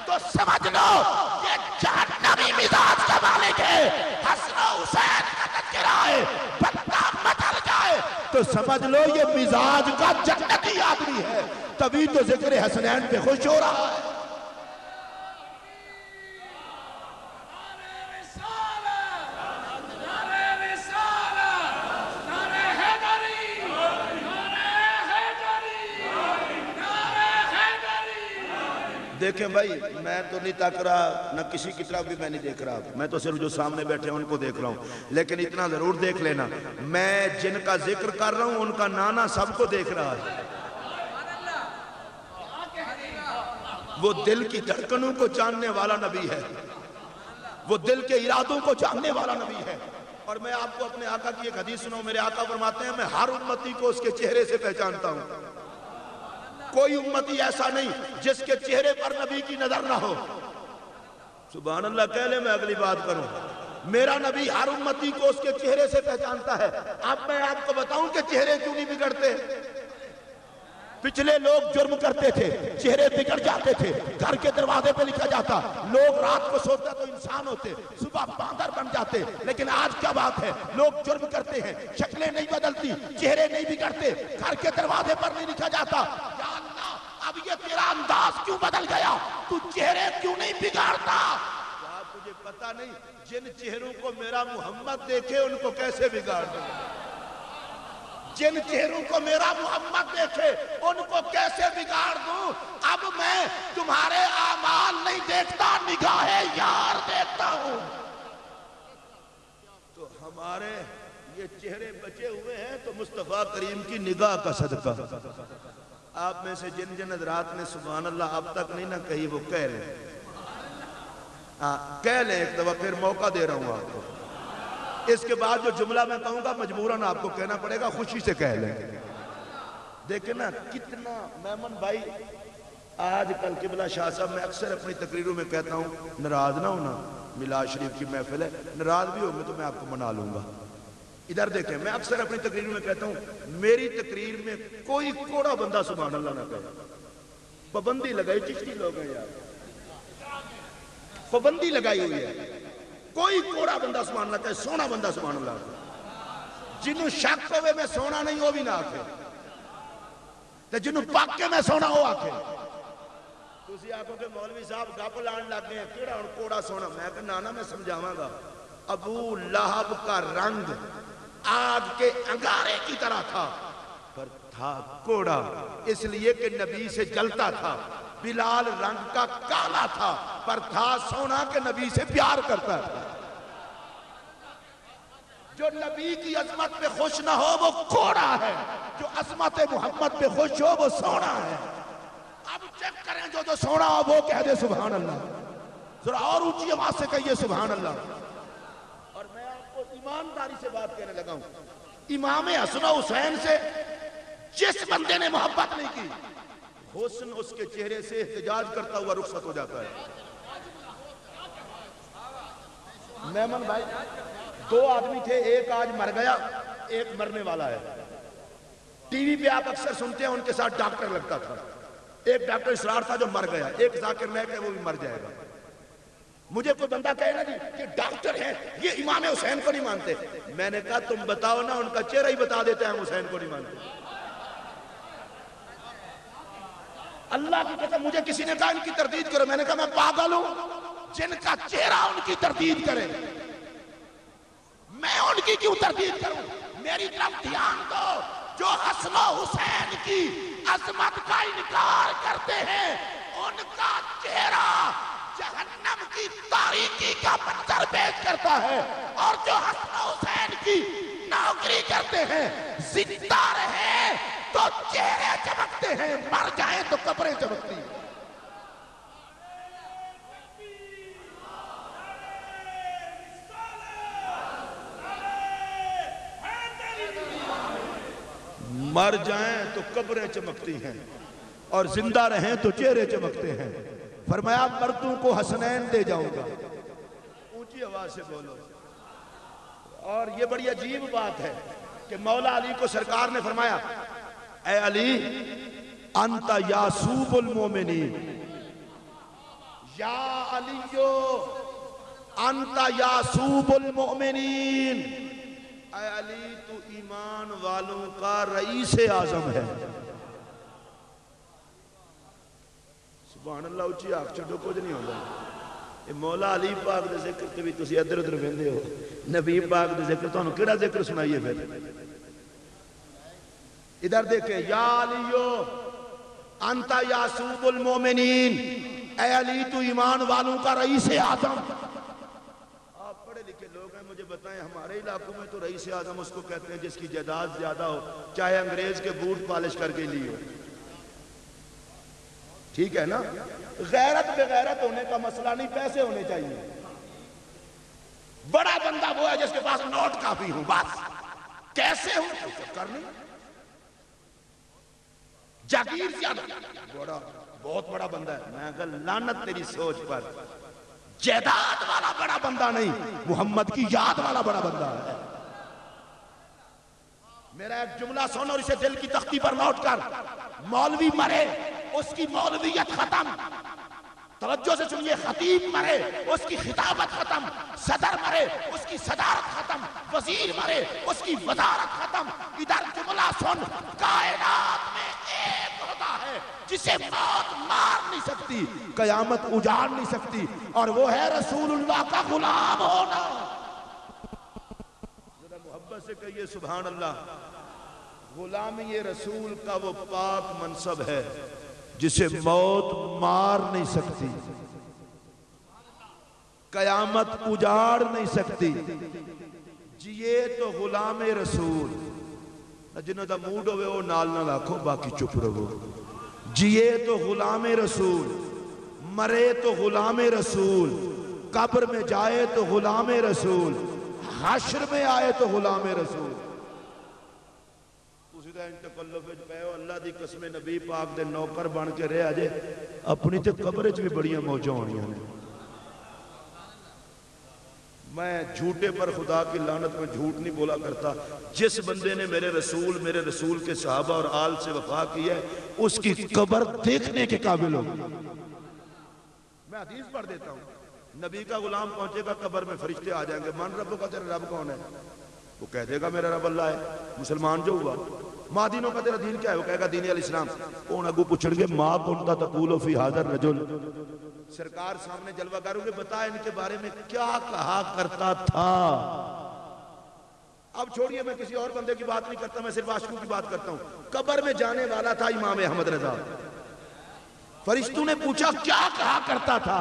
تو سمجھ لو یہ جہنمی مزاج کا مالک ہے. حسن و حسین کا تذکرہ ہے، بندہ مچل جائے تو سمجھ لو یہ مزاج کا جنتی آدمی ہے. تبھی تو ذکر حسنین پہ خوش ہو رہا ہے. دیکھیں بھائی، میں تو نہیں تاک رہا، نہ کسی کی طرف بھی میں نہیں دیکھ رہا، میں تو صرف جو سامنے بیٹھے ہیں ان کو دیکھ رہا ہوں. لیکن اتنا ضرور دیکھ لینا، میں جن کا ذکر کر رہا ہوں ان کا نانا سب کو دیکھ رہا ہے. وہ دل کی دھڑکنوں کو جاننے والا نبی ہے، وہ دل کے ارادوں کو جاننے والا نبی ہے. اور میں آپ کو اپنے آقا کی ایک حدیث سناؤں. میرے آقا فرماتے ہیں میں ہر امتی کو اس کے چہرے سے پہچانتا ہوں. کوئی امتی ایسا نہیں جس کے چہرے پر نبی کی نظر نہ ہو. سبحان اللہ کہہ لیں، میں اگلی بات کروں. میرا نبی ہر امتی کو اس کے چہرے سے پہچانتا ہے. اب میں آپ کو بتاؤں کہ چہرے کیوں نہیں بگڑتے. پچھلے لوگ جرم کرتے تھے، چہرے بگڑ جاتے تھے، گھر کے دروازے پہ لکھا جاتا، لوگ رات کو سوتے تو انسان ہوتے، صبح باندر بن جاتے. لیکن آج کیا بات ہے، لوگ جرم کرتے ہیں، شکلیں نہیں بدلتی، چہرے نہیں بگڑتے، گھر کے دروازے پر نہیں لکھا جاتا یا اللہ اب یہ تیرا انداز کیوں بدل گیا، تو چہرے کیوں نہیں بگاڑتا. کیا تجھے پتا نہیں جن چہروں کو میرا محمد دیکھے ان کو کیسے بگاڑ دیں، جن چہروں کو میرا محمد دیکھے ان کو کیسے بگاڑ دوں. اب میں تمہارے اعمال نہیں دیکھتا، نگاہ یار دیکھتا ہوں. تو ہمارے یہ چہرے بچے ہوئے ہیں تو مصطفیٰ کریم کی نگاہ کا صدقہ. آپ میں سے جن جن حضرات نے سبحان اللہ اب تک نہیں نہ کہی وہ کہہ لیں. کہہ لیں ایک دفعہ، پھر موقع دے رہا ہوں آپ کو. اس کے بعد جو جملہ میں کہوں گا مجبوراً آپ کو کہنا پڑے گا، خوشی سے کہہ لیں. دیکھیں نا کتنا میمن بھائی آج کل قبلہ شاہ صاحب، میں اکثر اپنی تقریروں میں کہتا ہوں ناراض نہ ہونا، میلاد شریف کی محفل ہے، ناراض بھی ہوں گے تو میں آپ کو منا لوں گا. ادھر دیکھیں، میں اکثر اپنی تقریروں میں کہتا ہوں میری تقریر میں کوئی کوڑا بندہ سبحان اللہ نہ کہے. پابندی لگائی چشتی لوگ ہیں یار، پابندی لگائی ہوئی ہے. کوئی کوڑا بندہ سبحان اللہ کہے، سونا بندہ سبحان اللہ کہے. جنہوں شک ہوئے میں سونا نہیں ہو بھی نہ آکھے، تو جنہوں پاکے میں سونا ہو آکھے. تو اسی آنکھوں کے مولوی صاحب گاپ لان لگ گئے ہیں کیڑا اور کوڑا سونا. میں کہ نانا میں سمجھاواں گا. ابو لہب کا رنگ آگ کے انگارے کی طرح تھا، پر تھا کوڑا اس لیے کہ نبی سے جلتا تھا. بلال رنگ کا کالا تھا، پر تھا سونا کہ نبی سے پیار کرتا تھا. جو نبی کی عظمت پہ خوش نہ ہو وہ کوڑا ہے، جو عظمت محمد پہ خوش ہو وہ سونا ہے. اب چیک کریں جو سونا ہو وہ کہہ دے سبحان اللہ. ذرا اور اونچی آواز سے کہیے سبحان اللہ. اور میں آپ کو ایمانداری سے بات کہنے لگا ہوں، امام حسن و حسین سے جس بندے نے محبت نہیں کی، حسن اس کے چہرے سے احتجاج کرتا ہوا رخصت ہو جاتا ہے. میمن بھائی دو آدمی تھے، ایک آج مر گیا، ایک مرنے والا ہے. ٹی وی پہ آپ اکثر سنتے ہیں ان کے ساتھ ڈاکٹر لگتا تھا. ایک ڈاکٹر اسرار تھا جو مر گیا، ایک ذاکر نائک ہے وہ بھی مر جائے گا. مجھے کوئی بندہ کہے نا جی کہ ڈاکٹر ہیں یہ امام حسین کو نہیں مانتے. میں نے کہا تم بتاؤ نا، ان کا چہرہ ہی بتا دیتے ہیں ہم حسین کو نہیں مانتے. اللہ کی قسم مجھے کسی نے کہا ان کی تردید کرو، میں نے کہا میں پاگل ہوں جن کا چہرہ ان کی تردید کرے، میں ان کی کیوں تردید کروں. میری طرف دھیان دو. جو حسن و حسین کی عظمت کا انکار کرتے ہیں ان کا چہرہ جہنم کی تاریکی کا منظر پیش کرتا ہے، اور جو حسن و حسین کی نوکری کرتے ہیں زندہ رہے تو چہرے چمکتے ہیں، مر جائیں تو قبریں چمکتی ہیں. مر جائیں تو قبریں چمکتی ہیں اور زندہ رہیں تو چہرے چمکتے ہیں. فرمایا مردوں کو حسنین دے جاؤں گا. اونچی آواز سے بولو. اور یہ بڑی عجیب بات ہے کہ مولا علی کو سرکار نے فرمایا اے علی انت یاسوب المومنین یا علیو انت یاسوب المؤمنین، اے علی تو ایمان والوں کا رئیس اعظم ہے۔ سبحان اللہ، اچھی آنکھ چھڑو کچھ نہیں ہوتا۔ یہ مولا علی پاک دے ذکر تے بھی تسی ادھر ادھر ویندے ہو، نبی پاک دے ذکر تو کیڑا ذکر سنائیے پھر؟ ادھر دیکھیں، یا علیو انت یاسوب المؤمنین، اے علی تو ایمان والوں کا رئیس اعظم۔ آپ پڑھے لکھے لوگ ہیں، مجھے بتائیں ہمارے علاقوں میں تو رئیس اعظم اس کو کہتے ہیں جس کی جائیداد زیادہ ہو، چاہے انگریز کے بوٹ پالش کر کے لی ہو، ٹھیک ہے نا؟ غیرت بے غیرت ہونے کا مسئلہ نہیں، پیسے ہونے چاہیے۔ بڑا بندہ وہ ہے جس کے پاس نوٹ کافی ہوں، بس کیسے ہوں چکر نہیں، جاگیر زیادہ بڑا بہت بڑا بندہ ہے، میں کہا لعنت تیری سوچ پر، جائیداد والا بڑا بندہ نہیں، محمد کی یاد والا بڑا بندہ ہے۔ میرا ایک جملہ سن اور اسے دل کی تختی پر نوٹ کر، مولوی مرے اس کی مولویت ختم، توجہ سے سنیے، خطیب مرے اس کی خطابت ختم، صدر مرے اس کی صدارت ختم، وزیر مرے اس کی وزارت ختم۔ ادھر جملہ سن، کائنات میں ایک ہوتا ہے جسے موت مار نہیں سکتی، قیامت اجاڑ نہیں سکتی، اور وہ ہے رسول اللہ کا غلام ہونا۔ ذرا محبت سے کہیے سبحان اللہ۔ غلامی رسول کا وہ پاک منصب ہے جسے موت مار نہیں سکتی، قیامت اجاڑ نہیں سکتی۔ جیے تو غلام رسول، جنہوں دا موڈ ہوئے وہ نال نہ لاکھو، باقی چپ رہو۔ جیے تو غلام رسول، مرے تو غلام رسول، قبر میں جائے تو غلام رسول، حشر میں آئے تو غلام رسول۔ اللہ دی قسم نبی پاک دے نوکر بن کے رہے آجے، اپنی تے قبر چ بھی بڑیاں موجوں ہونی ہیں۔ میں جھوٹے پر خدا کی لعنت میں جھوٹ نہیں بولا کرتا۔ جس بندے نے میرے رسول کے صحابہ اور آل سے وفا کی ہے، اس کی قبر دیکھنے کے قابل ہو۔ میں حدیث پڑھ دیتا ہوں، نبی کا غلام پہنچے گا قبر میں، فرشتے آ جائیں گے، من رب کا تیرا رب کون ہے؟ وہ کہہ دے گا میرا رب اللہ ہے۔ مسلمان جو ہوا، ماں دینوں کا تیرا دین کیا ہے؟ وہ کہے گا دین الاسلام۔ کون اگو پوچھیں گے ماں کنتا تقول فی ھذا الرجل، سرکار سامنے جلوہ گاروں گے، بتا ان کے بارے میں کیا کہا کرتا تھا۔ اب چھوڑیے، میں کسی اور بندے کی بات نہیں کرتا، میں صرف عاشقوں کی بات کرتا ہوں۔ قبر میں جانے والا تھا امام احمد رضا، فرشتوں نے پوچھا کیا کہا کرتا تھا؟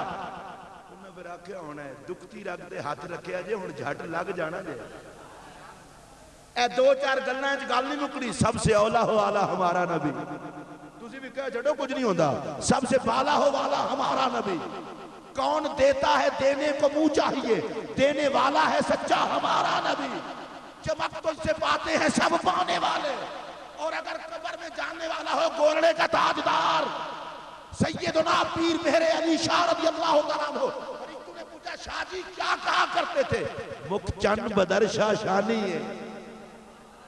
انہوں نے رکھیا ہونا ہے، دکھتی رکھ دے ہاتھ رکھیا جے، ہن جھٹ لگ جانا جے۔ اے دو چار گلنا ہے گل نہیں مکڑی، سب سے اولا ہو والا ہمارا نبی۔ تسی بھی کہہ چھڑو کچھ نہیں ہوتا، سب سے بالا ہو والا ہمارا نبی۔ کون دیتا ہے دینے کو منہ چاہیے، دینے والا ہے سچا ہمارا نبی۔ چمک تو سے پاتے ہیں سب پانے والے، اور اگر قبر میں جاننے والا ہو گولڑے کا تاجدار سیدنا پیر مہر علی شاہ رضی اللہ تعالیٰ عنہ۔ فرشتوں نے پوچھا شاہ جی کیا کہا کرتے تھے؟ مکھ چند بدر شاہ شانی ہے۔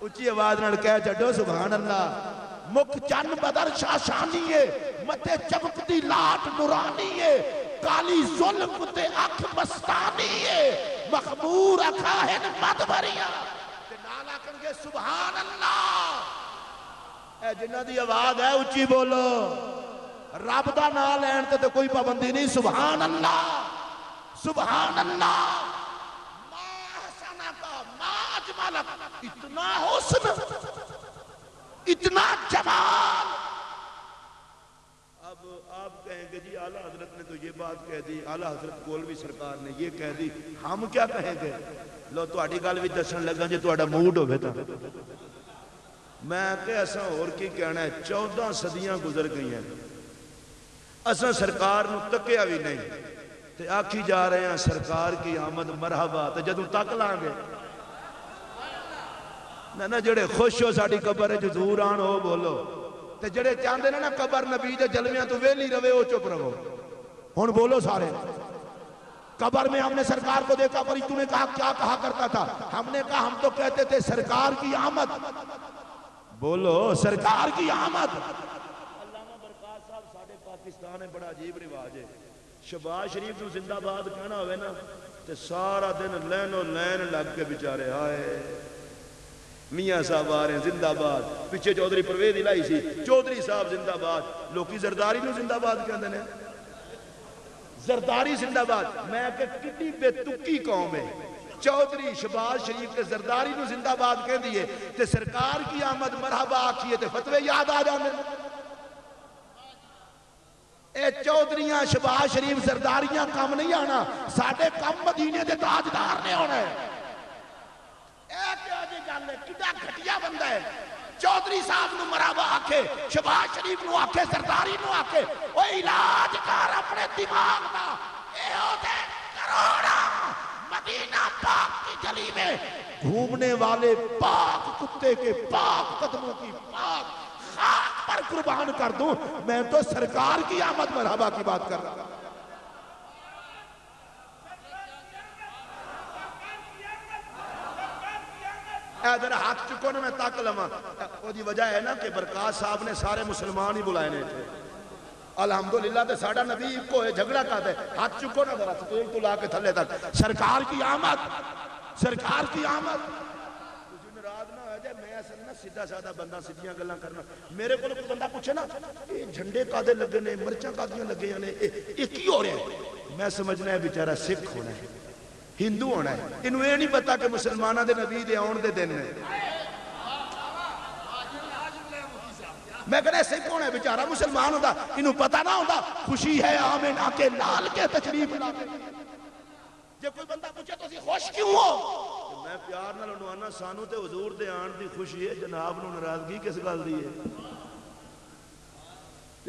اچھی آواز نال کہہ چھڈو سبحان اللہ۔ مکھ چند بدر شاہ شانی ہے، متے چمکتی لاٹ نورانی ہے، کالی ظلم تے اکھ مستانی ہے، مخمور اکھاہن مدبریاں تے نالا کنگے سبحان اللہ۔ اے جنہ دی آواز ہے اچھی بولو، رب دا نام لین تے کوئی پابندی نہیں۔ سبحان اللہ سبحان اللہ۔ اتنا حسن، اتنا جمال۔ اب آپ کہیں گے جی اعلیٰ حضرت نے تو یہ بات کہہ دی، اعلیٰ حضرت کولوی سرکار نے یہ کہہ دی، ہم کیا کہیں گے؟ لو تہاڈی گل وچ دسن لگا جے تہاڈا موڈ ہوے تا میں کہ اساں اور کی کہنا ہے۔ 14 صدیاں گزر گئی ہیں، اساں سرکار نو تکیا بھی نہیں تے آکھی جا رہے ہیں سرکار کی آمد مرحبا، تے جدوں تک لاں گے نہ جڑے خوش ہو ساڑی قبر ہے حضور آن ہو بولو، تے جڑے چاندے نا قبر نبی دے جلویاں تو ویلی روے ہو چپ رہو۔ ہن بولو سارے، قبر میں ہم نے سرکار کو دیکھا، فرشتوں نے کہا کیا کہا کرتا تھا؟ ہم نے کہا ہم تو کہتے تھے سرکار کی آمد، بولو سرکار کی آمد۔ علامہ برکات صاحب ساڑھے پاکستان ہے، بڑا عجیب رواج ہے، شہباز شریف نو زندہ باد کہنا ہوئے نا تے سارا دن لینو لین لگ کے بیچارے آئے میاں صاحب آ رہے ہیں زندہ باد، پیچھے چودھری پرویز لائی سی چودھری صاحب زندہ باد، لوکی زرداری نو زندہ باد کہندے نے، زرداری زندہ باد۔ میں کہ کتنی بے تکی قوم ہے، چودھری شہباز شریف کے زرداری نو زندہ باد کہہ دیئے تے سرکار کی آمد مرحبا آکھیے تے فتوے یاد آ جانے۔ اے چودھریاں شہباز شریف زرداریاں کم نہیں آنا، ساڑھے کم مدینے دے تاجدار نے ہونا ہے۔ اے کیا جی گل ہے، کدھا گھٹیا بندہ ہے، چودھری صاحب نو مرحبا آکھے، شہباز شریف نو آکھے، زرداری نو آکھے، وہ علاج کر اپنے دماغ دا، اے ہوتے کروڑا مدینہ پاک کی گلی میں گھومنے والے پاک کتے کے پاک قدموں کی پاک خاک پر قربان کر دوں، میں تو سرکار کی آمد مرحبا کی بات کر رہا ہوں۔ ادھر ہاتھ چکو نا میں تاک لما، وہ دی وجہ ہے نا کہ برکات صاحب نے سارے مسلمان ہی بلائے نے تھے، الحمدللہ تے ساڑھا نبی کو ہے جھگڑا کہتے ہیں، ہاتھ چکو نا ذرا تو ایک تو لا کے تھلے تک، سرکار کی آمد، سرکار کی آمد۔ کسی نراض نہ ہو جائے، میں اصل نا سیدھا سادہ بندہ سیدھیاں گلاں کرنا، میرے کو کوئی بندہ پوچھے نا یہ جھنڈے کادے لگے نے، مرچاں کادیاں لگے نے، یہ کی ہو رہے ہیں؟ میں سمجھنا ہے بیچارہ سکھ ہونا ہے، ہندو ہونا ہے، انہوں یہ نہیں پتا کہ مسلمانہ دے نبی دے آن دے دن ہے۔ میں کہنا ہے سکھ ہونا ہے بیچارہ مسلمان ہوتا، انہوں پتا نہ ہوتا خوشی ہے آمینہ کے لال کے تشریف لاتے۔ جب کوئی بندہ پوچھے تو اسی خوش کیوں ہو؟ میں پیار نہ لنوانا سانو تے حضور دے آن دی خوشی ہے، جناب نو ناراضگی کس گل دی ہے؟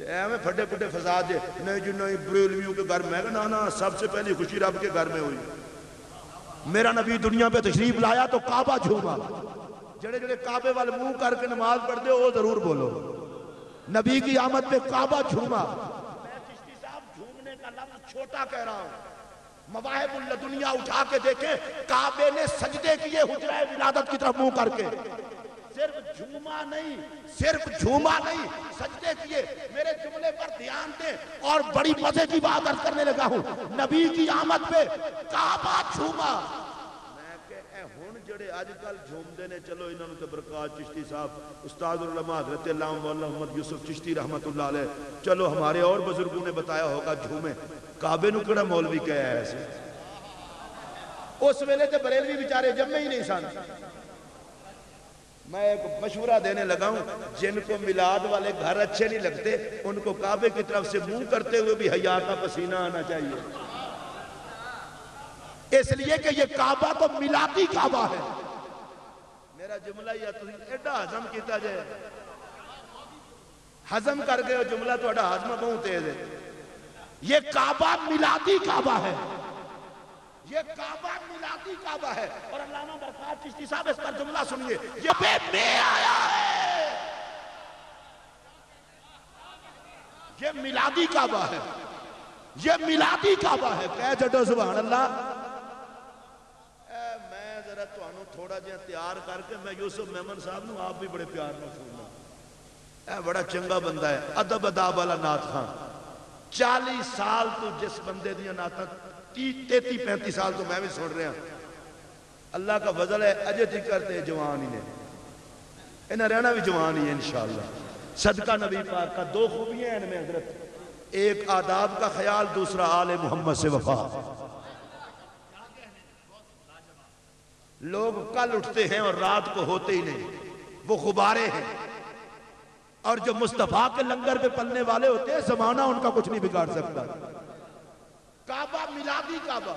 اے میں پھٹے پھٹے فساد جے، نہیں جو نہیں بریلویوں کے گھر میں کہنا نا سب سے پہلی خوشی رب کے گھر میں ہوئی۔ میرا نبی دنیا پہ تشریف لایا تو کعبہ جھوما، جڑے جڑے کعبے والے منہ کر کے نماز پڑھ دے وہ ضرور بولو، نبی کی آمد پہ کعبہ جھوما۔ میں چشتی صاحب جھومنے کا لفظ چھوٹا کہہ رہا ہوں، مواہب اللہ دنیا اٹھا کے دیکھیں کعبے نے سجدے کیے حجرہ ولادت کی طرف منہ کر کے، صرف جھوما نہیں، صرف جھوما نہیں، سجدے کیے۔ میرے جملے پر دھیان دیں اور بڑی مزے کی بات عرض کرنے لگا ہوں، نبی کی آمد پہ کعبہ جھوما۔ میں کہ اے ہون جڑے آج کل جھوم دینے، چلو انہوں نے برکات چشتی صاحب، استاد علماء حضرت اللہ مولانا محمد یوسف چشتی رحمت اللہ علیہ، چلو ہمارے اور بزرگوں نے بتایا ہوگا جھومیں، کعبے نو کڑا مولوی کہا ہے ایسے؟ اس ویلے تے بریلوی بیچارے جمع ہی نہیں سان۔ میں ایک مشورہ دینے لگا ہوں، جن کو میلاد والے گھر اچھے نہیں لگتے ان کو کعبے کی طرف سے منہ کرتے ہوئے بھی حیا کا پسینہ آنا چاہیے، اس لیے کہ یہ کعبہ تو میلادی کعبہ ہے۔ میرا جملہ یہ ایڈا حضم کیتا جائے، حضم کر گئے جملہ تو ایڈا حضم بہت تیز ہے۔ یہ کعبہ میلادی کعبہ ہے، یہ کعبہ میلادی کعبہ ہے، اور علامہ برکات چشتی صاحب اس پر جملہ سنیے، یہ بے میں آیا ہے، یہ میلادی کعبہ ہے، یہ میلادی کعبہ ہے۔ کہہ جڑو سبحان اللہ۔ میں ذرا تو انہوں تھوڑا جہاں تیار کر کے میں یوسف میمن صاحب نوں آپ بھی بڑے پیار نہ سننا، اے بڑا چنگا بندہ ہے، ادب اداب والا نعت خان، 40 سال تو جس بندے دیا نعتاں 33-35 سال تو میں بھی سن رہا ہوں، اللہ کا فضل ہے اجے تھی کرتے جوان ہی نے، انہیں رہنا بھی جوان ہی ہے انشاءاللہ۔ صدقہ نبی پاک کا دو خوبیاں ہیں ان میں حضرت، ایک آداب کا خیال، دوسرا آل محمد سے وفا۔ لوگ کل اٹھتے ہیں اور رات کو ہوتے ہی نہیں، وہ غبارے ہیں، اور جو مصطفیٰ کے لنگر پہ پلنے والے ہوتے ہیں زمانہ ان کا کچھ نہیں بگاڑ سکتا۔ کعبہ میلادی کعبہ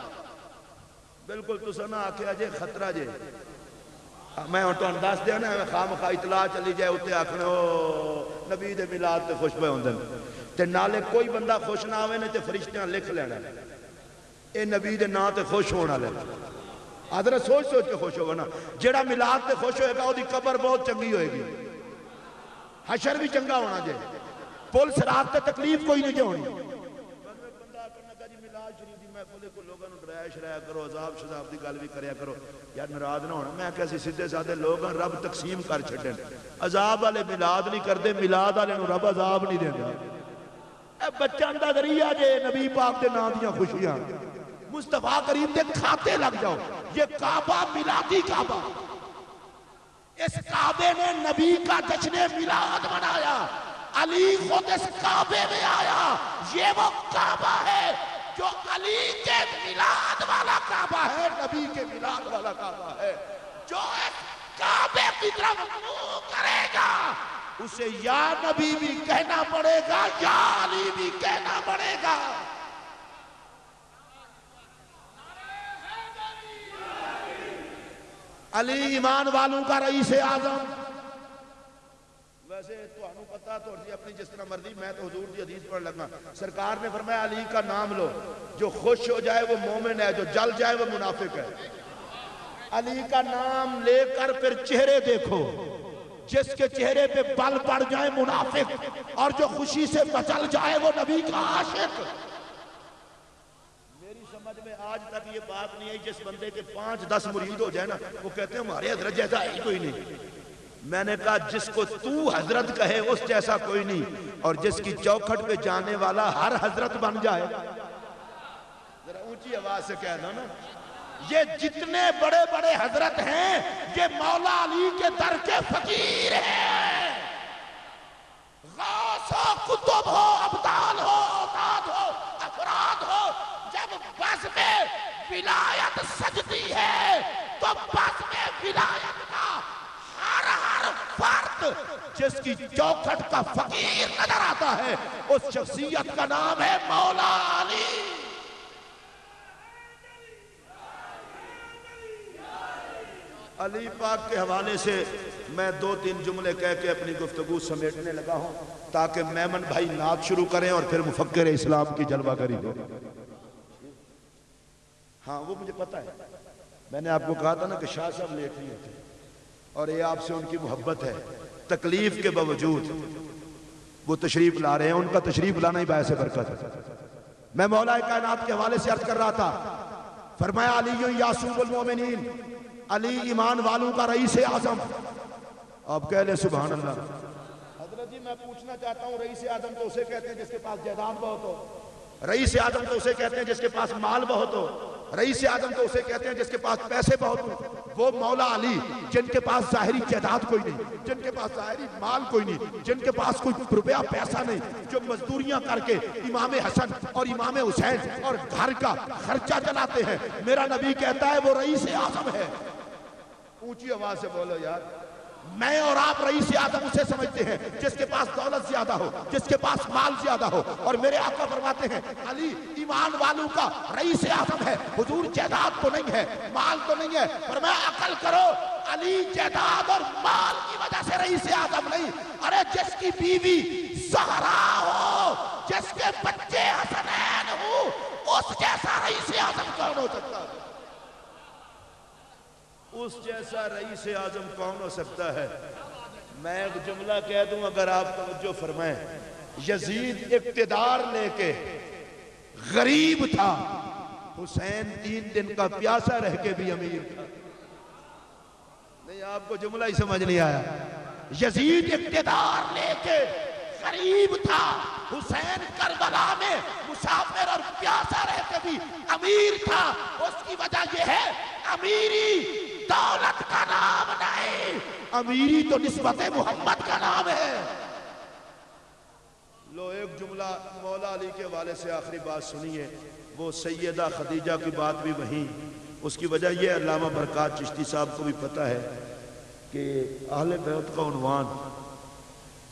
بالکل تو سنا آکھے اجے خطرہ جے، میں تو انداز دیا نا خام خواہ اطلاع چلی جائے ہوتے آکھنے ہو نبی دے میلاد تے خوش پہ ہوندن تے نالے کوئی بندہ خوش نہ ہوئے نے تے فرشتیاں لکھ لینا اے نبی دے نا تے خوش ہونا لے۔ حضرت سوچ سوچ کے خوش ہوگا نا، جیڑا میلاد تے خوش ہوئے گا وہ دی قبر بہت چنگی ہوئے گی، حشر بھی چنگا ہونا جائے، پل سرات تے تکلیف کوئی نہیں جو ہونی۔ شرایا کرو، عذاب شذاب دی گل بھی کریا کرو، یار ناراض نہ ہونا، میں کیسے سیدھے سادے لوگ ہیں، رب تقسیم کر چھڑیں، عذاب والے میلاد نہیں کردے، میلاد والے نو رب عذاب نہیں دیندے۔ اے بچہ دا ذریعہ جے نبی پاک دے نام دیاں خوشیاں مصطفیٰ کریم دے کھاتے لگ جاؤ. یہ کعبہ میلادی کعبہ, اس کعبے نے نبی کا جشن میلاد منایا. علی خود اس کعبے میں آیا. یہ وہ کعبہ ہے جو علی کے میلاد والا کعبہ ہے, نبی کے میلاد والا کعبہ ہے. جو اس کعبے کی طرف منہ کرے گا اسے یا نبی بھی کہنا پڑے گا یا علی بھی کہنا پڑے گا. علی ایمان والوں کا رئیس اعظم. ویسے تو انہوں پتا تو اپنی جس طرح مرضی, میں تو حضور کی حدیث پڑھ لگا. سرکار نے فرمایا علی کا نام لو, جو خوش ہو جائے وہ مومن ہے, جو جل جائے وہ منافق ہے. علی کا نام لے کر پھر چہرے دیکھو, جس کے چہرے پہ بل پڑ جائے منافق, اور جو خوشی سے مچل جائے وہ نبی کا عاشق. میری سمجھ میں آج تک یہ بات نہیں آئی جس بندے کے 5-10 مرید ہو جائے نا وہ کہتے ہیں ہمارے حضرت جیسا ہی کوئی نہیں. میں نے کہا جس کو تو حضرت کہے اس جیسا کوئی نہیں, اور جس کی چوکھٹ پہ جانے والا ہر حضرت بن جائے. ذرا اونچی آواز سے کہہ دو نا, یہ جتنے بڑے بڑے حضرت ہیں یہ مولا علی کے در کے فقیر ہیں. غوث ہو, قطب ہو, ابدال ہو, اوتاد ہو, افراد ہو, جب بس میں ولایت سجتی ہے تو بس میں ولایت کا ہر فرد جس کی چوکھٹ کا فقیر نظر آتا ہے اس شخصیت کا نام ہے مولا علی. علی پاک کے حوالے سے میں 2-3 جملے کہہ کے اپنی گفتگو سمیٹنے لگا ہوں تاکہ میمن بھائی نعت شروع کریں اور پھر مفکر اسلام کی جلوہ گری ہو. ہاں وہ مجھے پتا ہے, میں نے آپ کو کہا تھا نا کہ شاہ صاحب لیٹ نہیں ہوتے اور یہ آپ سے ان کی محبت ہے. تکلیف کے باوجود وہ تشریف لا رہے ہیں, ان کا تشریف لانا ہی باعث برکت ہے. میں مولا کائنات کے حوالے سے عرض کر رہا تھا, فرمایا علی یاسوب المومنین, علی ایمان والوں کا رئیس اعظم. آپ کہہ لیں سبحان اللہ. حضرت جی میں پوچھنا چاہتا ہوں, رئیس اعظم تو اسے کہتے ہیں جس کے پاس جائیداد بہت ہو, رئیس اعظم تو اسے کہتے ہیں جس کے پاس مال بہت ہو, رئیس اعظم تو اسے کہتے ہیں جس کے پاس پیسے بہت ہوں. وہ مولا علی جن کے پاس ظاہری جائیداد کوئی نہیں, جن کے پاس ظاہری مال کوئی نہیں, جن کے پاس کوئی روپیہ پیسہ نہیں, جو مزدوریاں کر کے امام حسن اور امام حسین اور گھر کا خرچہ چلاتے ہیں, میرا نبی کہتا ہے وہ رئیس اعظم ہے. اونچی آواز سے بولو یار. میں اور آپ رئیس اعظم اسے سمجھتے ہیں جس کے پاس دولت زیادہ ہو, جس کے پاس مال زیادہ ہو, اور میرے آقا فرماتے ہیں علی ایمان والوں کا رئیس اعظم ہے. حضور جائیداد تو نہیں ہے, مال تو نہیں ہے, فرمایا عقل کرو, علی جائیداد اور مال کی وجہ سے رئیس اعظم نہیں. ارے جس کی بیوی زہرا ہو, جس کے بچے حسنین ہو, اس جیسا رئیس اعظم کون ہو سکتا ہے؟ اس جیسا رئیس اعظم کون ہو سکتا ہے؟ میں ایک جملہ کہہ دوں اگر آپ توجہ فرمائیں. یزید اقتدار لے کے غریب تھا, حسین 3 دن کا پیاسا رہ کے بھی امیر تھا. نہیں آپ کو جملہ ہی سمجھ نہیں آیا. یزید اقتدار لے کے غریب تھا, حسین کربلا میں مسافر اور پیاسا رہ کے بھی امیر تھا. اس کی وجہ یہ ہے امیری دولت کا نام نہیں, امیری تو نسبت محمد کا نام ہے. لو ایک جملہ مولا علی کے حوالے سے آخری بات سنیے. وہ سیدہ خدیجہ کی بات بھی وہیں, اس کی وجہ یہ علامہ برکات چشتی صاحب کو بھی پتہ ہے کہ اہل بیت کا عنوان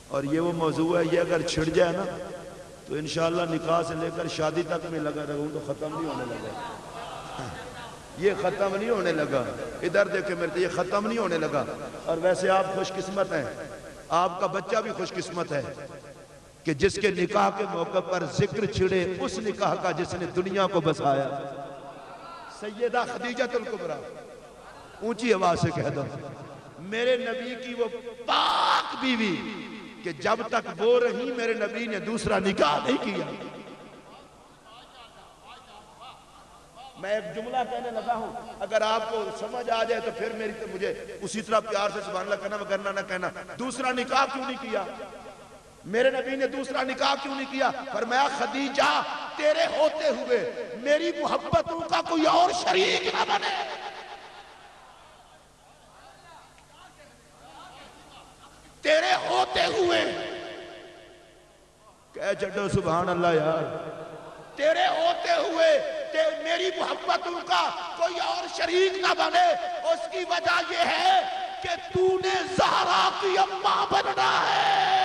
اور یہ وہ موضوع ہے, یہ اگر چھڑ جائے نا تو انشاءاللہ نکاح سے لے کر شادی تک میں لگا رہوں تو ختم نہیں ہونے لگا. یہ ختم نہیں ہونے لگا. ادھر دیکھیں میرے, یہ ختم نہیں ہونے لگا. اور ویسے آپ خوش قسمت ہیں, آپ کا بچہ بھی خوش قسمت ہے کہ جس کے نکاح کے موقع پر ذکر چھڑے اس نکاح کا جس نے دنیا کو بسایا. سیدہ خدیجہ الکبریٰ, اونچی آواز سے کہہ دو, میرے نبی کی وہ پاک بیوی کہ جب تک وہ رہی میرے نبی نے دوسرا نکاح نہیں کیا. میں ایک جملہ کہنے لگا ہوں, اگر آپ کو سمجھ آ جائے تو پھر مجھے اسی طرح پیار سے سبحان اللہ کہنا, وگرنہ نہ کہنا. دوسرا نکاح کیوں نہیں کیا؟ میرے نبی نے دوسرا نکاح کیوں نہیں کیا؟ فرمایا خدیجہ تیرے ہوتے ہوئے میری محبتوں کا کوئی اور شریک نہ بنے. تیرے ہوتے ہوئے کہہ چھڈو سبحان اللہ یار. تیرے ہوتے ہوئے میری محبتوں کا کوئی اور شریک نہ بنے. اس کی وجہ یہ ہے کہ تو نے زہرا کی اماں بننا ہے.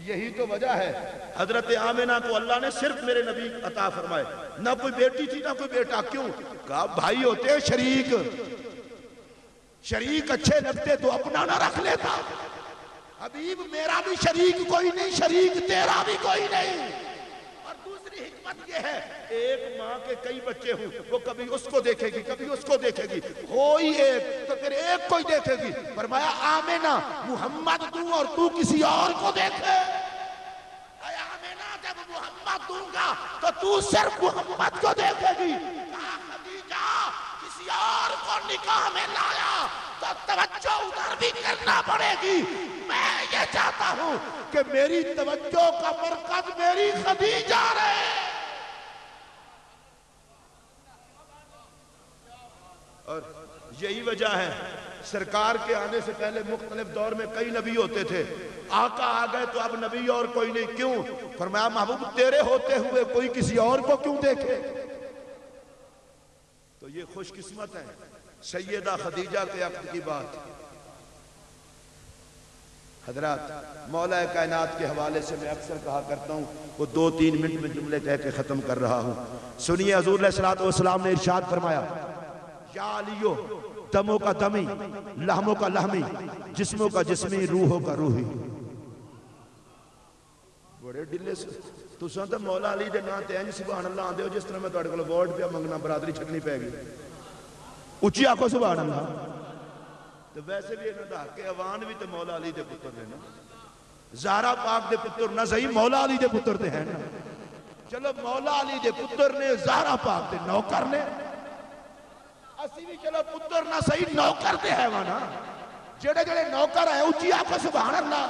یہی تو وجہ ہے. حضرت آمنہ کو اللہ نے صرف میرے نبی عطا فرمائے. نہ کوئی بیٹی تھی نہ کوئی بیٹا. کیوں؟ کہا بھائی ہوتے ہیں شریک. شریک اچھے لگتے تو اپنا نہ رکھ لیتا. حبیب میرا بھی شریک کوئی نہیں، شریک تیرا بھی کوئی نہیں. اور دوسری حکمت یہ ہے ایک ماں کے کئی بچے ہوں، وہ کبھی اس کو دیکھے گی کبھی اس کو دیکھے گی، ہوئی ایک تو پھر ایک کوئی دیکھے گی. فرمایا آمنہ محمد دوں اور تو کسی اور کو دیکھے. اے آمنہ جب محمد دوں گا تو تو صرف محمد کو دیکھے گی. کہا خدیجہ کسی اور کو نکاح میں لایا تو توجہ ادھر بھی کرنا پڑے گی. میں یہ چاہتا ہوں کہ میری توجہ کا مرکز میری خدیجہ رہے. اور یہی وجہ ہے سرکار کے آنے سے پہلے مختلف دور میں کئی نبی ہوتے تھے. آقا آ گئے تو اب نبی اور کوئی نہیں. کیوں؟ فرمایا محبوب تیرے ہوتے ہوئے کوئی کسی اور کو کیوں دیکھے. تو یہ خوش قسمت ہے سیدہ خدیجہ کے عقد کی بات. حضرات مولا کائنات کے حوالے سے میں اکثر کہا کرتا ہوں، وہ 2-3 منٹ میں جملے کہہ کے ختم کر رہا ہوں. سنیے حضور علیہ السلام نے ارشاد فرمایا یا علیو دموں کا دمی لحموں کا لحمی جسموں کا جسمی روحوں کا روحی. بڑے ڈلے سے تساں تے مولا علی دے نام تے انج سبحان اللہ آندے ہو جس طرح میں تہاڈے کول ووٹ پیا منگنا برادری چھڈنی پے گی. اچھی آکھو سبحان اللہ. تو ویسے بھی انہاں دا حق اوان بھی تے مولا علی دے پتر نے نا. زہرا پاک دے پتر نہ صحیح مولا علی دے پتر تے ہیں نا. چلو مولا علی دے پتر نے زہرا پاک دے نوکر نے. اسی بھی چلو پتر نہ صحیح نوکر دے ہے وانا. جڑے جڑے نوکر ہیں اچھی آکھو سبحان اللہ.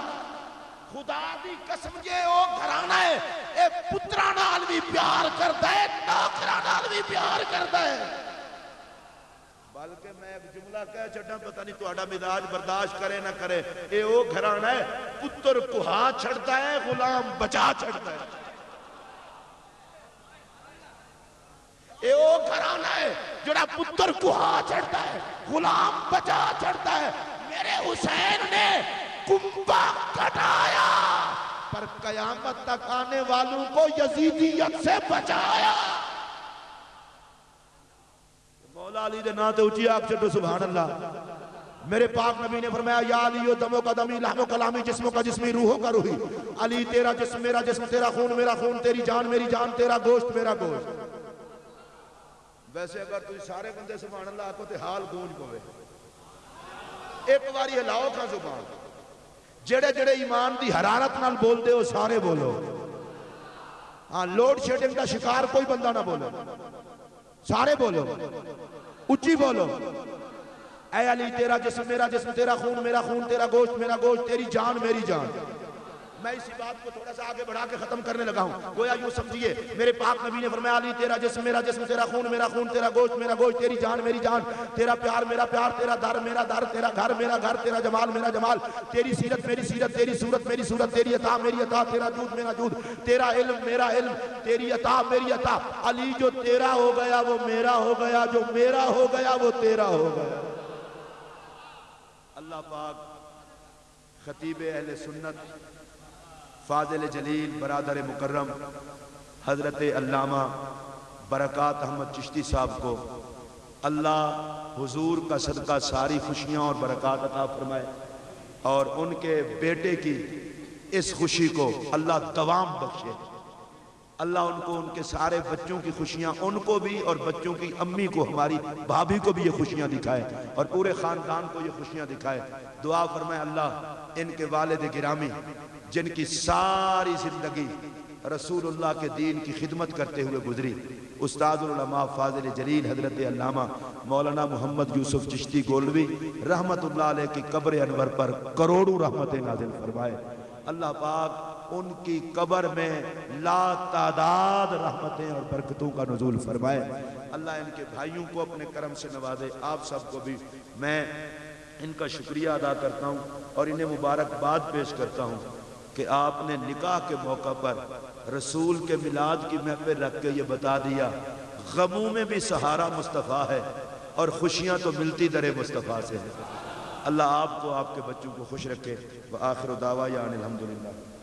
خدا دی قسم یہ او گھرانا ہے اے پتراں نال بھی پیار کردا ہے نوکراں نال بھی پیار کردا ہے. بلکہ میں ایک جملہ کہہ چھڈا پتہ نہیں تہاڈا مزاج برداشت کرے نہ کرے. اے او گھرانا ہے پتر کہا چھڑدا ہے غلام بچا چھڑدا ہے. اے او گھرانا ہے جڑا پتر کہا چھڑدا ہے غلام بچا چھڑدا ہے. میرے حسین نے کنبہ کٹایا پر قیامت تک آنے والوں کو یزیدیت سے بچایا. مولا علی دے نا تے اونچی آکھ چڈو سبحان اللہ. میرے پاک نبی نے فرمایا یا علی دموں کا دمی لحموں کا لحمی جسموں کا جسمی روحوں کا روحی. علی تیرا جسم میرا جسم تیرا خون میرا خون تیری جان میری جان تیرا گوشت میرا گوشت. ویسے اگر تھی سارے بندے سبحان اللہ آکھو تے حال گونج پوے. ایک باری ہلاؤ کھا زبان. جڑے جڑے ایمان دی حرارت نال بول دے ہو سارے بولو. ہاں لوڈ شیڈنگ کا شکار کوئی بندہ نہ بولو. سارے بولو اچھی بولو. اے علی تیرا جسم میرا جسم تیرا خون تیرا گوشت میرا گوشت تیری جان میری جان. میں اسی بات کو تھوڑا سا آگے بڑھا کے ختم کرنے لگا ہوں. گویا یوں سمجھیے میرے پاک نبی نے فرمایا علی تیرا جسم میرا جسم تیرا خون تیرا گوشت تیری جان میری جان. تیرا پیار میرا پیار تیرا در میرا در تیرا گھر میرا گھر تیرا جمال میرا جمال. تیری سیرت میری سیرت تیری صورت میری صورت تیری عطا میری عطا تیرا جود میرا جود تیرا علم میرا علم تیری عطا میری عطا. علی جو تیرا ہو گیا وہ میرا ہو گیا جو میرا ہو گیا وہ تیرا ہو گیا. اللہ پاک خطیب اہل سنت فاضل جلیل برادر مکرم حضرت علامہ برکات احمد چشتی صاحب کو اللہ حضور کا صدقہ ساری خوشیاں اور برکات عطا فرمائے اور ان کے بیٹے کی اس خوشی کو اللہ دوام بخشے. اللہ ان کو ان کے سارے بچوں کی خوشیاں ان کو بھی اور بچوں کی امی کو ہماری بھابھی کو بھی یہ خوشیاں دکھائے اور پورے خاندان کو یہ خوشیاں دکھائے. دعا فرمائے اللہ ان کے والد گرامی جن کی ساری زندگی رسول اللہ کے دین کی خدمت کرتے ہوئے گزری۔ استاد العلماء فاضل جلیل حضرت علامہ مولانا محمد یوسف چشتی گولوی رحمت اللہ علیہ کی قبر انور پر کروڑوں رحمتیں نازل فرمائے۔ اللہ پاک ان کی قبر میں لا تعداد رحمتیں اور برکتوں کا نزول فرمائے۔ اللہ ان کے بھائیوں کو اپنے کرم سے نوازے۔ آپ سب کو بھی میں ان کا شکریہ ادا کرتا ہوں اور انہیں مبارکباد پیش کرتا ہوں کہ آپ نے نکاح کے موقع پر رسول کے میلاد کی محفل رکھ کے یہ بتا دیا غموں میں بھی سہارا مصطفیٰ ہے اور خوشیاں تو ملتی در مصطفیٰ سے ہے۔ اللہ آپ کو آپ کے بچوں کو خوش رکھے۔ وآخر دعوانا الحمدللہ۔